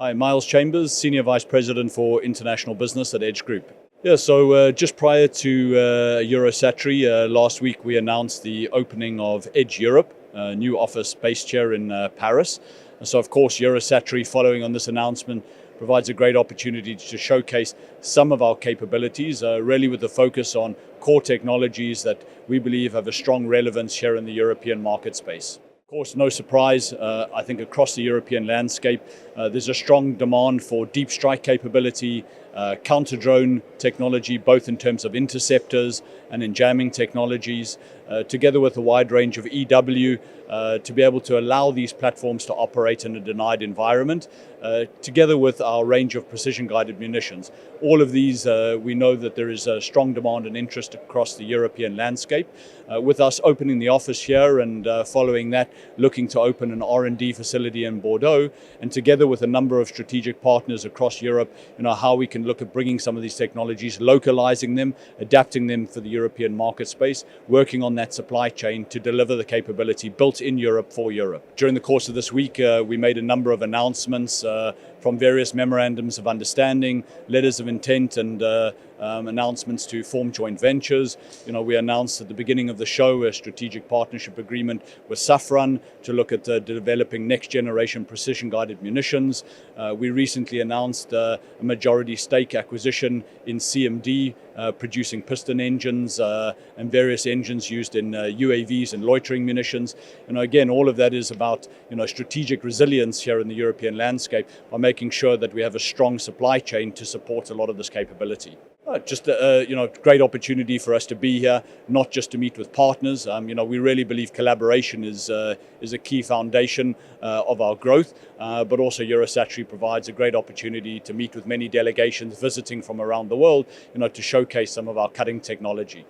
Hi, Miles Chambers, Senior Vice President for International Business at Edge Group. Yeah, so just prior to Eurosatory, last week we announced the opening of Edge Europe, a new office based here in Paris. And so of course Eurosatory, following on this announcement, provides a great opportunity to showcase some of our capabilities, really with the focus on core technologies that we believe have a strong relevance here in the European market space. Of course, no surprise, I think across the European landscape, there's a strong demand for deep strike capability, counter-drone technology, both in terms of interceptors and in jamming technologies, together with a wide range of EW, to be able to allow these platforms to operate in a denied environment, together with our range of precision-guided munitions. All of these, we know that there is a strong demand and interest across the European landscape. With us opening the office here and following that, looking to open an R&D facility in Bordeaux, and together with a number of strategic partners across Europe, how we can look at bringing some of these technologies, localizing them, adapting them for the European market space, working on that supply chain to deliver the capability built in Europe for Europe. During the course of this week, we made a number of announcements from various memorandums of understanding, letters of intent, and announcements to form joint ventures. We announced at the beginning of the show a strategic partnership agreement with Safran to look at developing next generation precision guided munitions. We recently announced a majority stake acquisition in CMD, producing piston engines and various engines used in UAVs and loitering munitions. Again, all of that is about strategic resilience here in the European landscape by making sure that we have a strong supply chain to support a lot of this capability. Just a great opportunity for us to be here, not just to meet with partners. We really believe collaboration is a key foundation of our growth, but also Eurosatory provides a great opportunity to meet with many delegations visiting from around the world, to showcase some of our cutting technology.